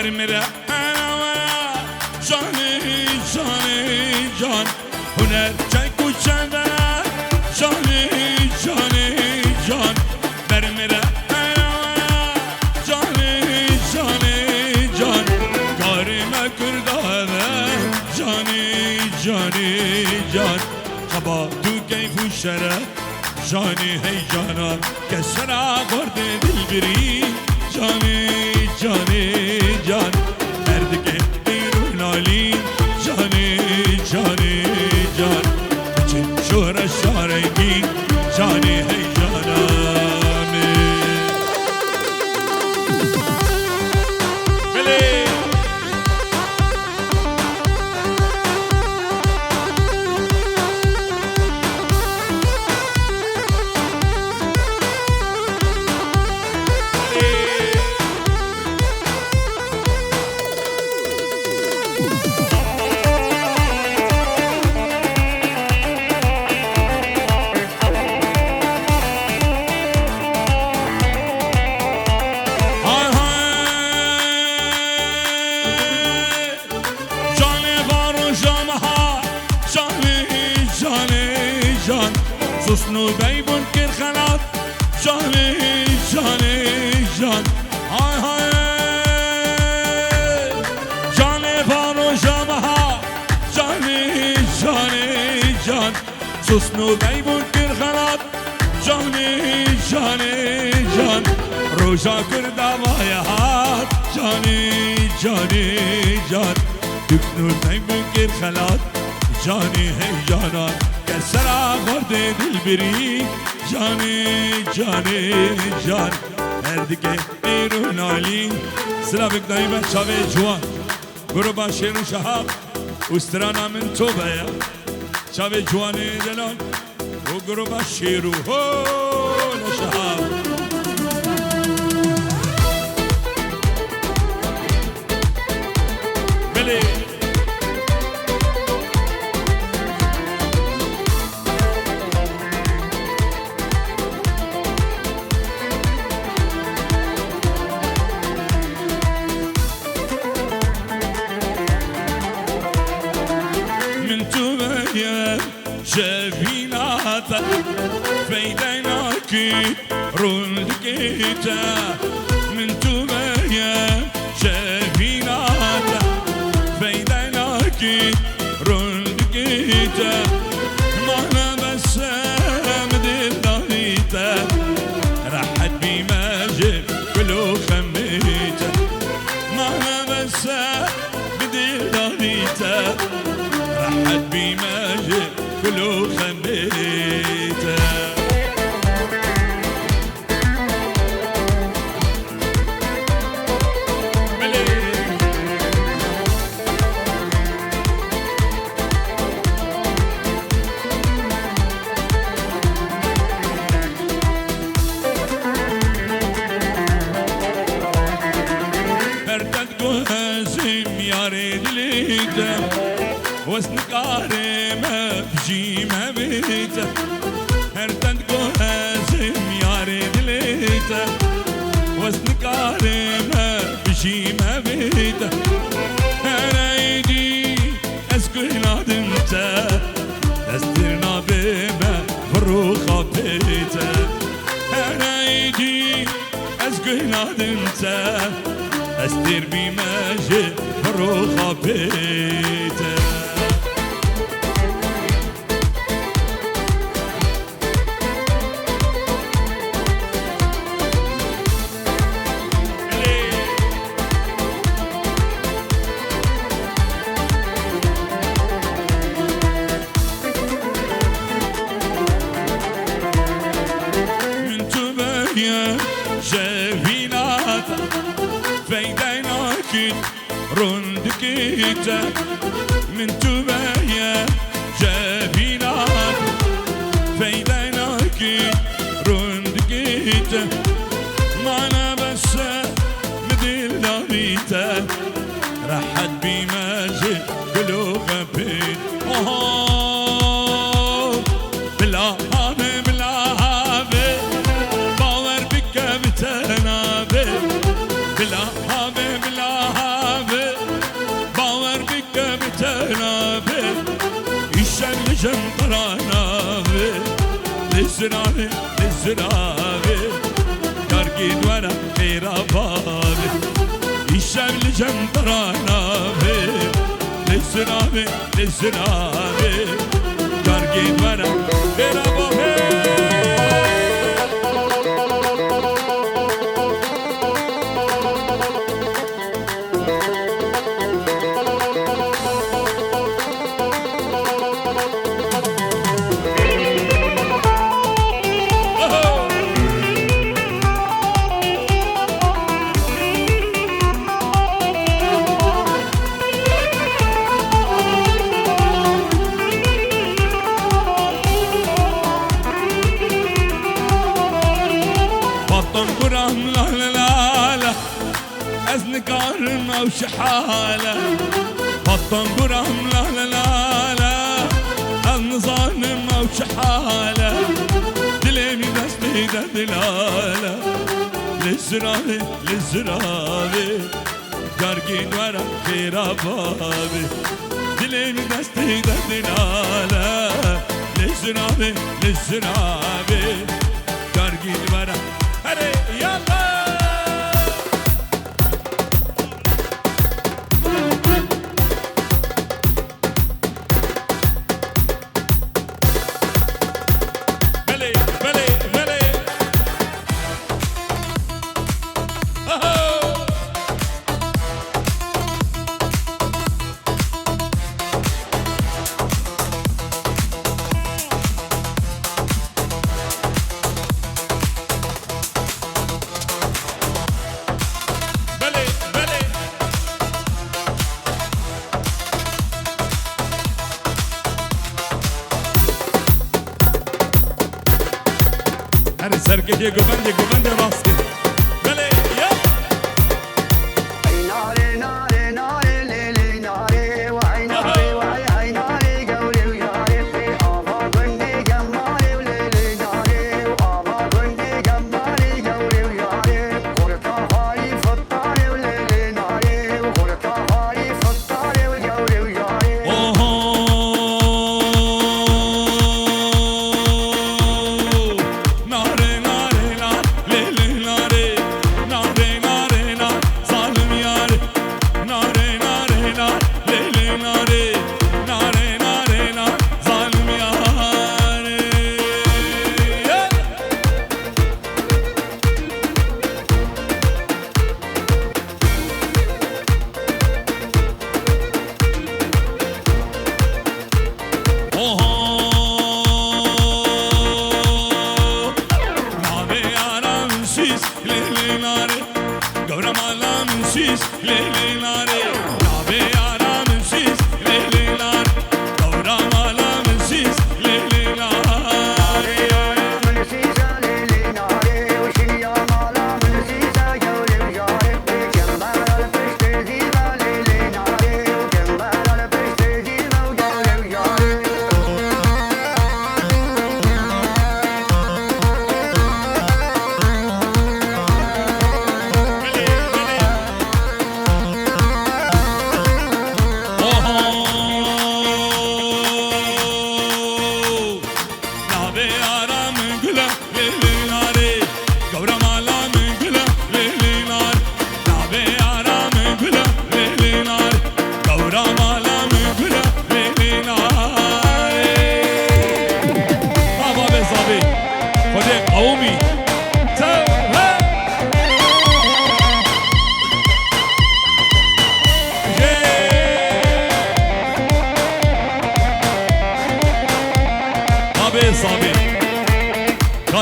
برمره جانی جانی جان هنر چک و چنده جانی جانی جان برمره جانی جانی جان کاری مکرده جانی جانی جان خبا تو کیف و شرف جانی هی جانا کسرا خورده دل بری جانی جانی جان مرد که بیرون نالی جانی جانی جان چه شهر شارگی جانی هی جانانه بله سوسنو بیبون کر خلات جانی جانی جان های های جانی بارو جامها جانی جانی جان سوسنو بیبون کر خلات جانی جانی جان روشا کر دوای هات جانی جانی جان دکنو بیبون کر خلات جانی هی جانان سرا خورده دل بری جانی جانی جان هردگه بیرون آلی سلام دایما شاوه جوان گروبا شیر و شهاب استرانا من تو بیا شاوه جوان دلان و گروبا شیر و شهاب بله شفيناتا فيديناكي رولكيتا من توبايا شفيناتا فيديناكي رولكيتا معنا بسام دلاليتا راحت بماجد كلو خميتا معنا بسام دلاليتا راحت بماجد كلو خميته بردت قهزم يا رجليته واسنقاري ما بجي ما بيته هردت قهزم يا رجليته واسنقاري ما بجي ما بيته انا ايدي اسكن نادمته استرنا بما فروخه بيته انا ايدي اسكن نادمته استر بماجي فروخه بيته شفيناتا فيديناكي رندكيتا من تبايا شفيناتا فيديناكي رندكيتا معنا بس مدلاليتا راحت بماجي كلو غبيت بلا هابي بلا هابي باور بك بتنابي بلا هابي بلا هابي للزرابي للزرابي درقي ورا غير بابي الشمل جنطرانا للزرابي للزرابي درقي ورا غير بابي أزنكارنا وشحالة بطن برام لا لا لا لا أزنظالنا وشحالة دليني دستي دلالة للزرابي للزرابي جارقين ورا خير بابي دليني دستي دلالة للزرابي للزرابي جارقين ورا هري يلا سرکه گوبند راست کن بله یا ای ناره ناره ناره لیلی ناره وای ناره وای ای ناره گوری و یاره پی آبا گنده گماره و لیلی ناره و آبا گنده گماره گوری و یاره خورتا هایی فتاره و لیلی ناره و خورتا هایی فتاره و گوری و یاره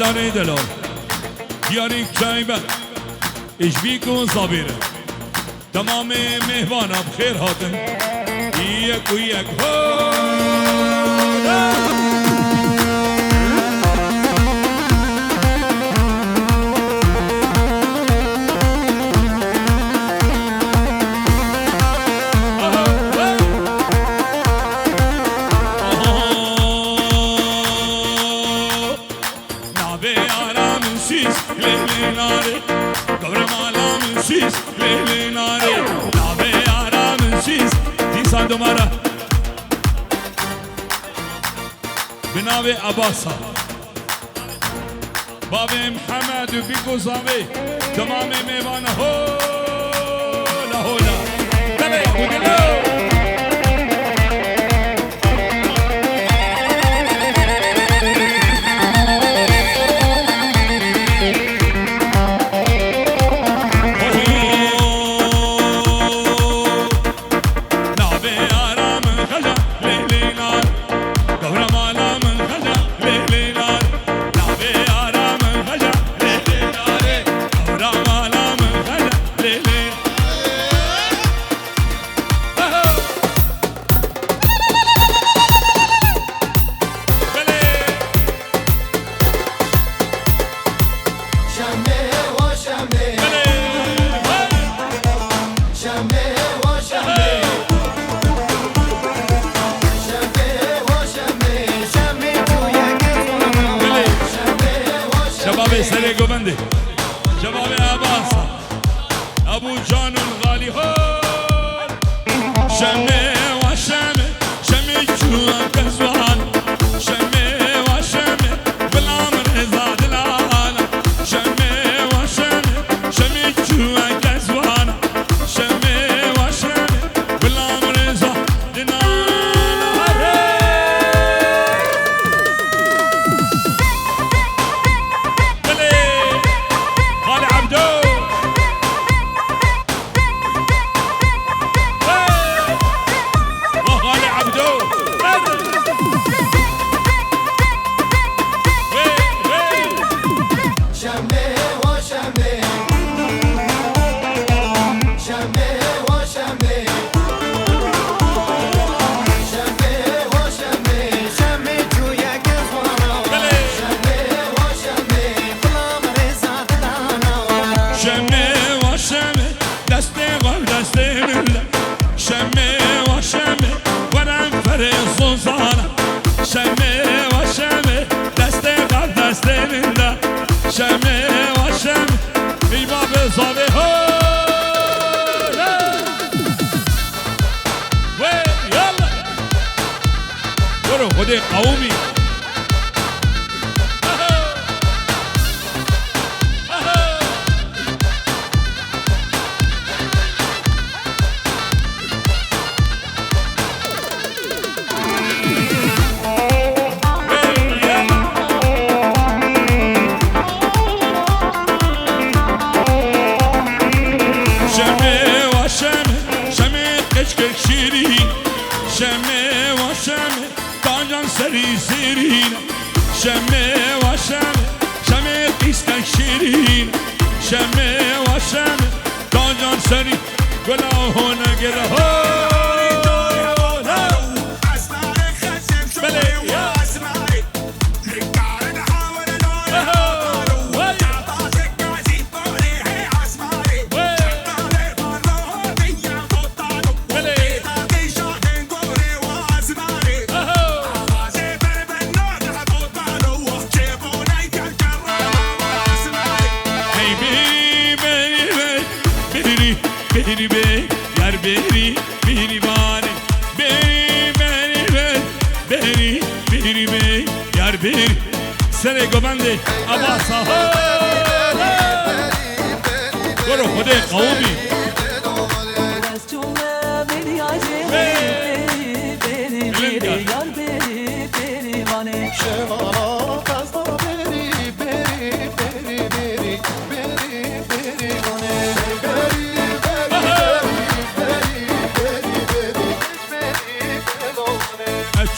خدانه دلال دیاری کشایبه اشبیکون صابیره تمام مهوانم خیر هاتن یک و یک دوباره به نام عباسا باب محمد و بیگو زاوی تمام میوان هولا هولا بله بودلو سر گوبنده جواب عباس ابو جان الغالي هون شمه و شمه شمه جوان كزوان شمه و شمه بالامر زاد العالم شمه و شمه شمه جوان كزوان شمه و شمه بالامر زاد العالم شمه و شمه ای باب زاوه هولا و یالا برو خود قومی شمه و شمه دانجان سری سیرین شمه و شمه شمه قیستن شیرین شمه و شمه دانجان سری گلاه نگره ها بری بری یار بری بری بانی بری بری بری بری بری یار بری سر گوبنده عباس ها برو خود قومی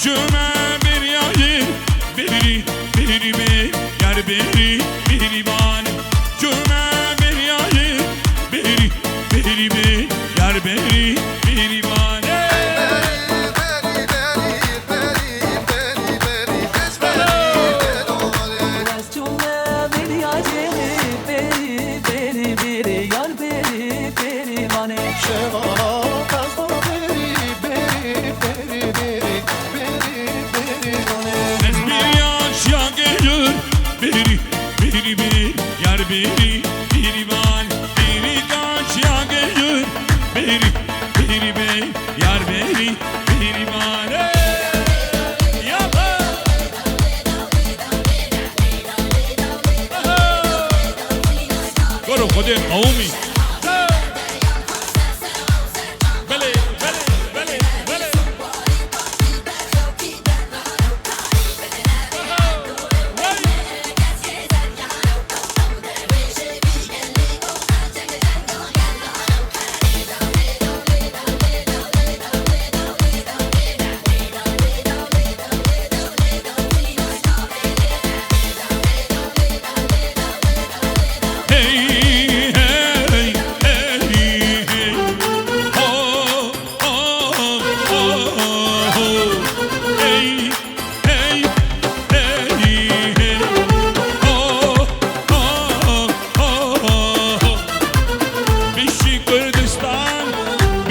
Cuma bir yayı biri biri bir yar biri biri bani Cuma bir yayı biri biri bir yar biri biri bani biri biri ban biri kaç ya geliyor biri biri bey yar biri biri ban yapa برو خودت قومی بله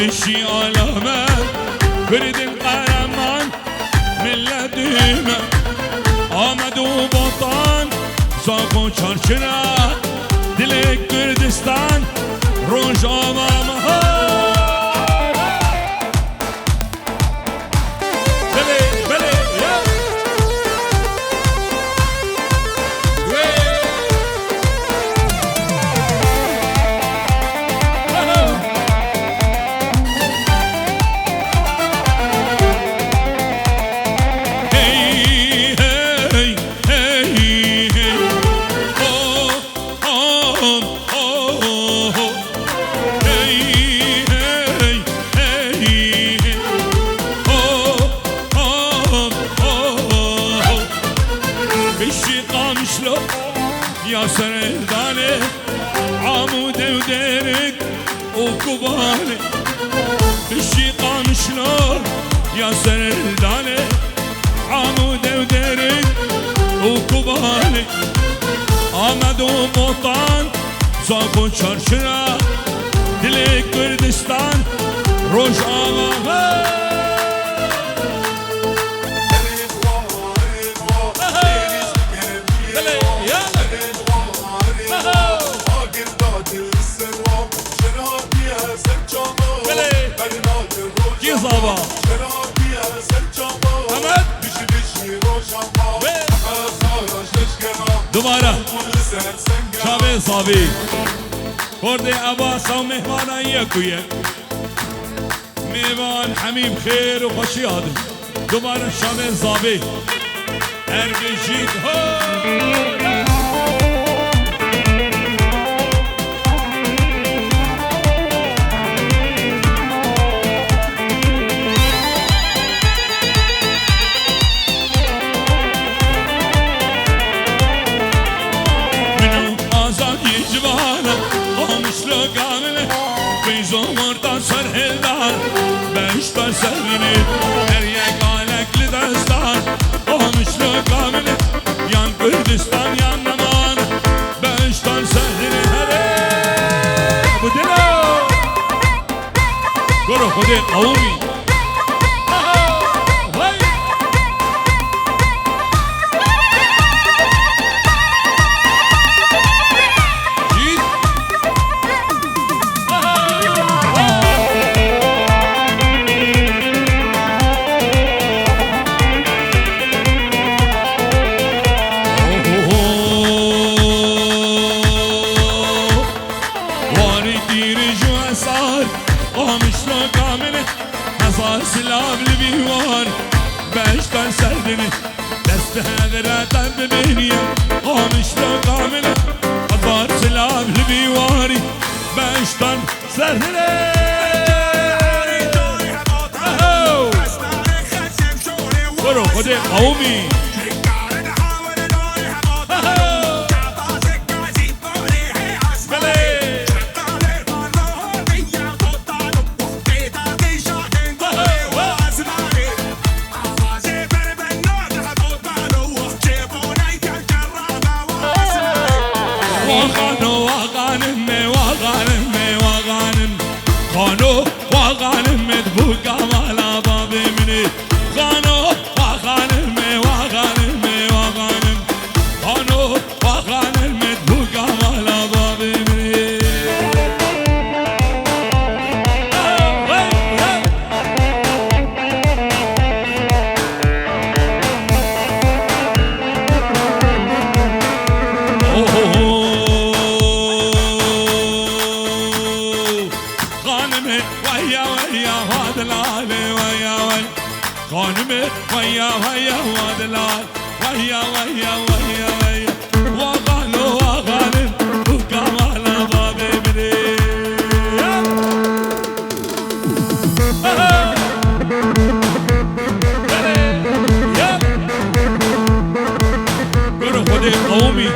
بشي علامة برد القرمان من لدينا آمد و بطان زاقو چرچرا دل کردستان روش آمامه يا سرداني عمود وديرك وكباني الشيطان شلون يا سرداني عمود وديرك وكباني آمد وبطان زاقو چرچرا دل کردستان روش آمامه صابا حمد دوباره شابه صابی خورده عباس و مهمان یکویه میوان حمیم خیر و خوشی آدم دوباره شابه صابی ارگشید سرهلدار بشتر سرینی هر یک آلک لدستان آمشلو کامله یان کردستان یان نمان بشتر سرینی هره ابو دلو برو خود قومی سلام لبيوان باشتر سردني دست هذا طب بيني قامش لو قامنا أضار سلام لبيواني باشتر سردني برو خدي قومي خانو وغانم مدبوقا مالا بابي مني خانو وغانم وغانم وغانم خانو وغانم مدبوقا مالا بابي مني ويا ويا ودلال ويا ويا ويا ويا وغالو وغالب وكمال بابي بني قولوا خدي قومي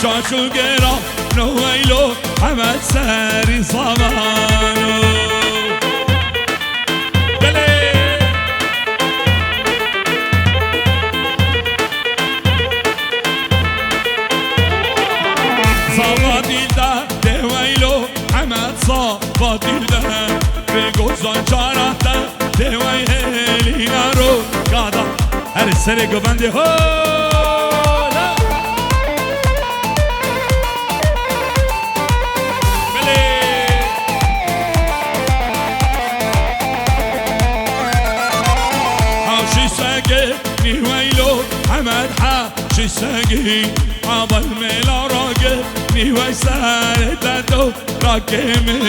شاشو گرا نویلو حمد سری زمانو بله زما دیلده دویلو حمد زما دیلده به گوزان چارته دوی هلینا رو گادا هر سر گوبنده ها حمد حاشي ساقي عبا الميلا راقي نيوي سالتاتو راكمي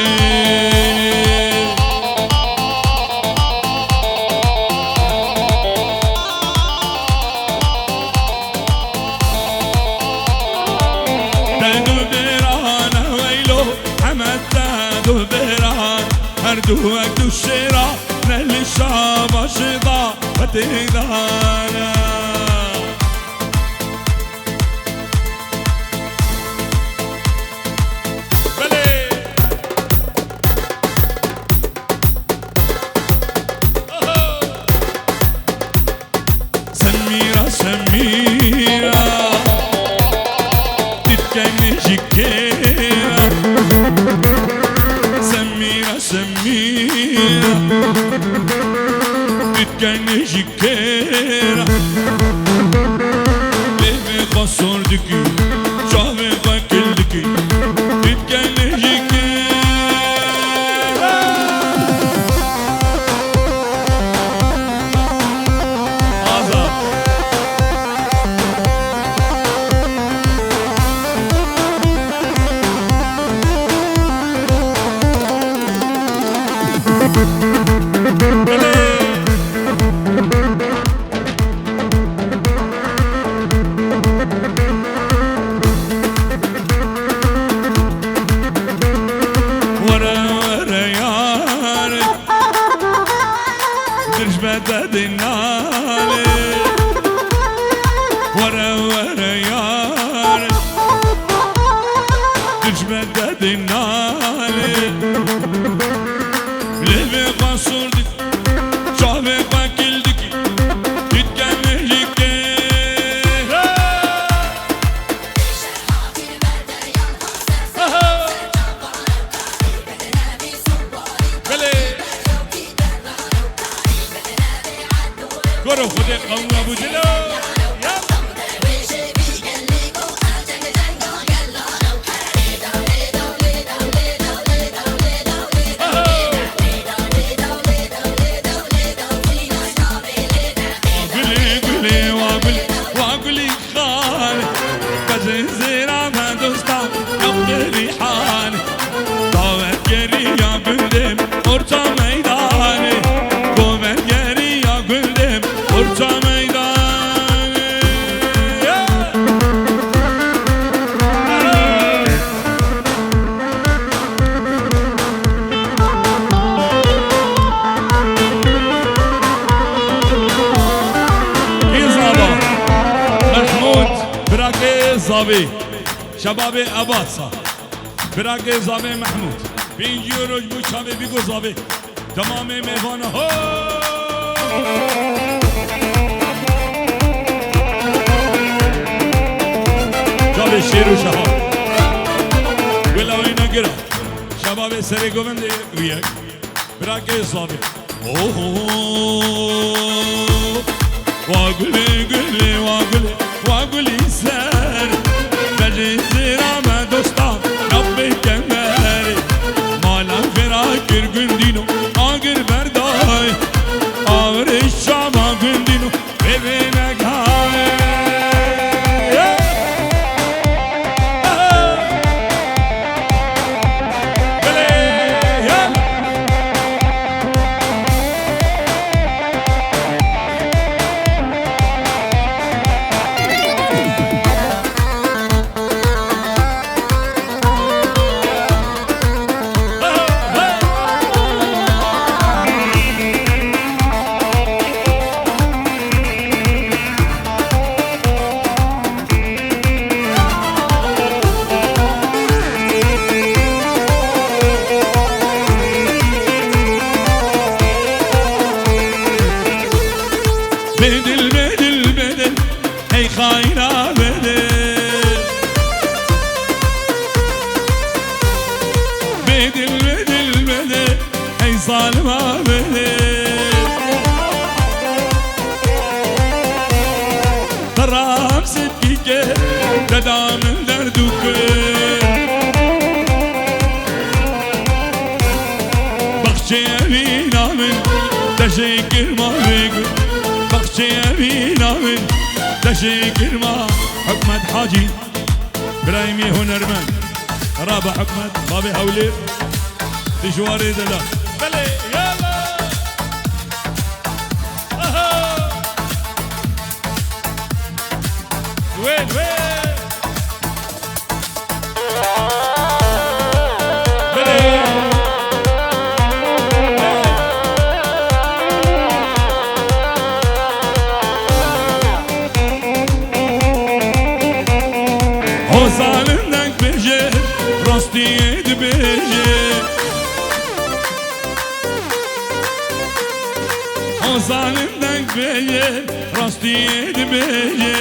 دادو بيران ويلو حمد دادو بيران هردو اكدو الشيرا نالي الشابا شضا وتهدانا سميرة تتكني جكيرة سميرة سميرة تتكني جكيرة ليه بخسر دكي شعبي بكل دكي تتكني جكيرة عذاب كرو خدي قوم ابو جلو زابي شباب أباصة براقي زابي محمود بينجي رجبو شابي بيقو زابي تمام ميفانا هو شابي شير وشهاب ولاوينا قرا شباب سري قومندي وياك براقي زابي واقولي قولي واقولي سار تجي زرامة دوستان ربي كمالي مالا فراك الجندينو آقر برداي آقر الشعب جندينو ببينك هاي بدل بدل بدل هي خاينة بدل بدل بدل بدل هي ظالمة بدل ترام صدقك تدام دردك بخشي أبينا من تشكر ما بيقول بخشي أبينا من تشكر ما حكمت حاجي برايمي هنرمن رابع حكمت بابي حولي تشواري دلا بلي يلا وين بلي Ozanından beje, rostiye de beje. Ozanından beje, rostiye de beje.